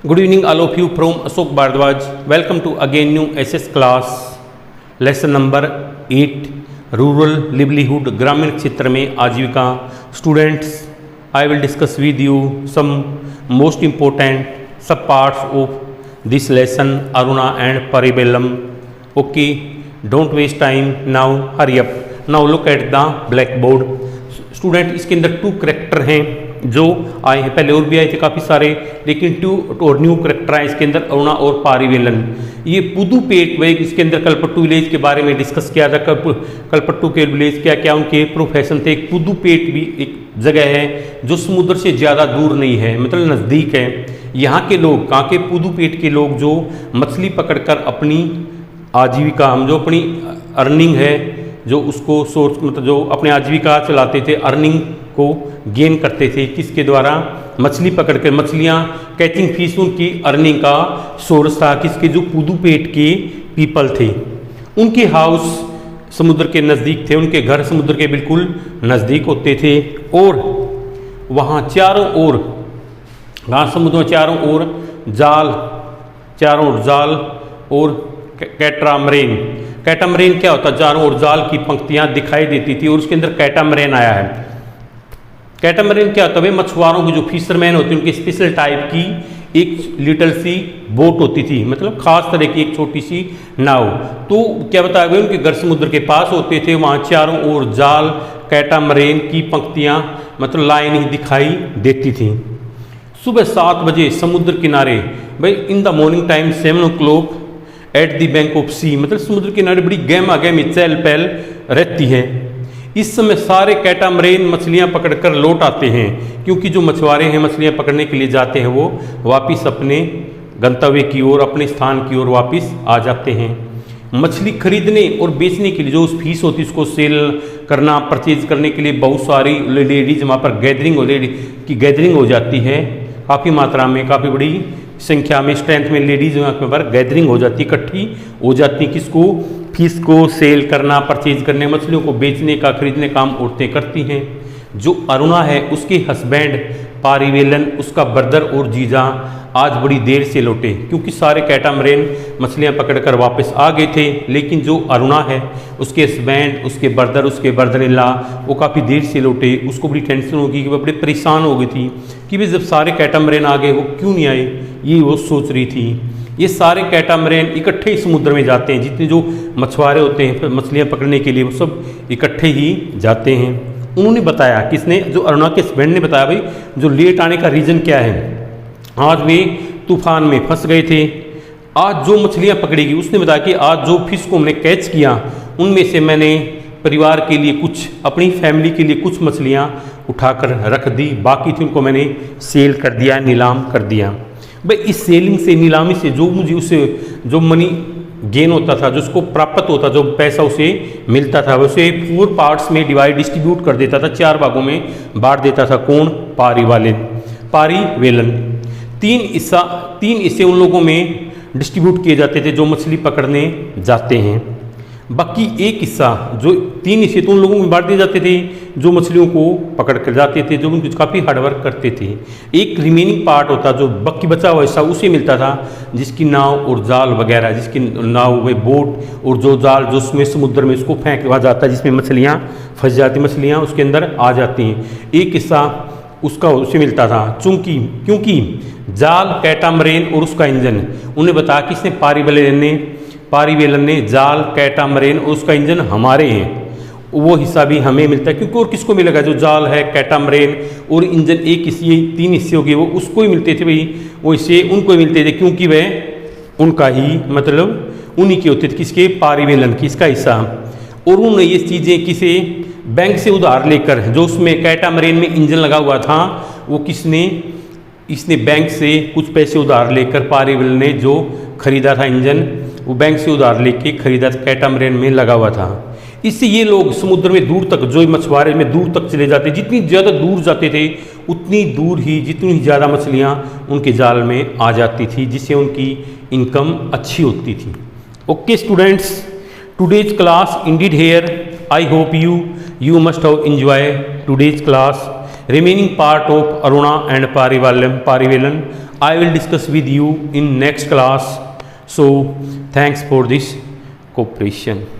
Good evening all of you from Ashok Bhardwaj. Welcome to again new SS class. Lesson number 8 rural livelihood ग्रामीण क्षेत्र में आजीविका. Students, I will discuss with you some most important sub parts of this lesson, Aruna and Paribellum. Okay, don't waste time. Now hurry up. Now look at the blackboard. Student, इसके अंदर 2 character हैं जो आए हैं. पहले और भी आए थे काफ़ी सारे, लेकिन 2 और न्यू करेक्टर आए इसके अंदर, अरुणा और पारिवेलन. ये पुदुपेट वे इसके अंदर कलपट्टू विलेज के बारे में डिस्कस किया था. कलपट्टू के विलेज क्या क्या उनके प्रोफेशन थे. एक पुदुपेट भी एक जगह है जो समुद्र से ज़्यादा दूर नहीं है, मतलब नज़दीक है. यहाँ के लोग, कहाँ के पुदुपेट के लोग जो मछली पकड़कर अपनी आजीविका, हम जो अपनी अर्निंग है जो उसको सोर्स, मतलब जो अपने आजीविका चलाते थे, अर्निंग को गेन करते थे किसके द्वारा, मछली पकड़कर. मछलियाँ कैचिंग फिश उनकी अर्निंग का सोर्स था. किसके, जो पुदुपेट के पीपल थे. उनके हाउस समुद्र के नज़दीक थे, उनके घर समुद्र के बिल्कुल नज़दीक होते थे. और वहाँ चारों ओर, वहाँ समुद्र में चारों ओर जाल और कैटामरेन. कैटामरेन क्या होता है, चारों ओर जाल की पंक्तियाँ दिखाई देती थी और उसके अंदर कैटामरेन आया है. कैटामरेन क्या होता है, मछुआरों की जो फिशरमैन होते हैं उनकी स्पेशल टाइप की एक लिटल सी बोट होती थी, मतलब खास तरह की एक छोटी सी नाव. तो क्या बताया गया, उनके घर समुद्र के पास होते थे. वहाँ चारों ओर जाल, कैटामरेन की पंक्तियाँ, मतलब लाइन ही दिखाई देती थी. सुबह 7 बजे समुद्र किनारे, भाई in the morning time 7 o'clock at the bank of sea, मतलब समुद्र किनारे बड़ी गहमा गहमी चहल पहल रहती है. इस समय सारे कैटामरेन मछलियां पकड़कर लौट आते हैं, क्योंकि जो मछुआरे हैं मछलियां पकड़ने के लिए जाते हैं वो वापस अपने गंतव्य की ओर, अपने स्थान की ओर वापस आ जाते हैं. मछली खरीदने और बेचने के लिए जो उस फीस होती है उसको सेल करना, परचेज करने के लिए बहुत सारी लेडीज वहाँ पर गैदरिंग हो जाती है. काफ़ी मात्रा में, काफ़ी बड़ी संख्या में, स्ट्रेंथ में लेडीज वहाँ पर गैदरिंग हो जाती, इकट्ठी हो जाती. किसको, फिश को सेल करना, परचेज करने, मछलियों को बेचने का, खरीदने काम औरतें करती हैं. जो अरुणा है उसके हस्बैंड पारिवेलन, उसका ब्रदर और जीजा आज बड़ी देर से लौटे, क्योंकि सारे कैटामरेन मछलियां पकड़कर वापस आ गए थे. लेकिन जो अरुणा है उसके हस्बैंड, उसके ब्रदर इन लॉ वो काफ़ी देर से लौटे. उसको बड़ी टेंशन होगी कि वो बड़े परेशान हो गई थी कि भाई जब सारे कैटामरेन आ गए वो क्यों नहीं आए, ये वो सोच रही थी. ये सारे कैटामरेन इकट्ठे ही समुद्र में जाते हैं. जितने जो मछुआरे होते हैं मछलियाँ पकड़ने के लिए वो सब इकट्ठे ही जाते हैं. उन्होंने बताया, किसने, जो अरुणा के हस्बैंड ने बताया, भाई जो लेट आने का रीज़न क्या है, आज वे तूफान में फंस गए थे. आज जो मछलियाँ पकड़ेगी, उसने बताया कि आज जो फिश को हमने कैच किया उनमें से मैंने परिवार के लिए कुछ, अपनी फैमिली के लिए कुछ मछलियाँ उठाकर रख दी, बाकी थी उनको मैंने सेल कर दिया, नीलाम कर दिया. भाई इस सेलिंग से, नीलामी से जो मुझे उसे जो मनी गेन होता था, जो उसको प्राप्त होता, जो पैसा उसे मिलता था, उसे 4 पार्ट्स में डिस्ट्रीब्यूट कर देता था, 4 भागों में बांट देता था. कौन, पारिवेलन. 3 हिस्से उन लोगों में डिस्ट्रीब्यूट किए जाते थे जो मछली पकड़ने जाते हैं. बाकी 1 हिस्सा, जो 3 हिस्से तो उन लोगों में बांट दिए जाते थे जो मछलियों को पकड़ कर जाते थे, जो उनकी काफ़ी हार्डवर्क करते थे. एक रिमेनिंग पार्ट होता, जो बाकी बचा हुआ हिस्सा उसे मिलता था, जिसकी नाव और जाल वगैरह, जिसकी नाव वे बोट और जो जाल जो उसमें समुद्र में उसको फेंका जाता है, जिसमें मछलियाँ फंस जाती, मछलियाँ उसके अंदर आ जाती हैं. 1 हिस्सा उसका उसे मिलता था, क्योंकि जाल, कैटामरेन और उसका इंजन, उन्हें बताया किसने, पारिवेलन ने, जाल, कैटामरेन और उसका इंजन हमारे हैं, वो हिस्सा भी हमें मिलता है. क्योंकि और किसको मिलेगा, जो जाल है, कैटामरेन और इंजन, 1 हिस्से 3 हिस्से हो गए, वो उसको ही मिलते थे. भाई वो हिस्से उनको ही मिलते थे, क्योंकि वह उनका ही, मतलब उन्हीं के होते थे. किसके, पारिवेलन की, इसका हिस्सा. और उन्होंने ये चीज़ें किसे, बैंक से उधार लेकर, जो उसमें कैटामरेन में इंजन लगा हुआ था, वो इसने बैंक से कुछ पैसे उधार लेकर, पारिवेलन ने जो खरीदा था इंजन, वो बैंक से उधार लेके खरीदा था, कैटामरेन में लगा हुआ था. इससे ये लोग समुद्र में दूर तक, जो मछुआरे में दूर तक चले जाते, जितनी ज़्यादा दूर जाते थे उतनी दूर ही, जितनी ज़्यादा मछलियाँ उनके जाल में आ जाती थी, जिससे उनकी इनकम अच्छी होती थी. Okay students, today's class indeed here. आई होप you must have enjoyed today's class. remaining part of Aruna and Parivalan I will discuss with you in next class. So thanks for this cooperation.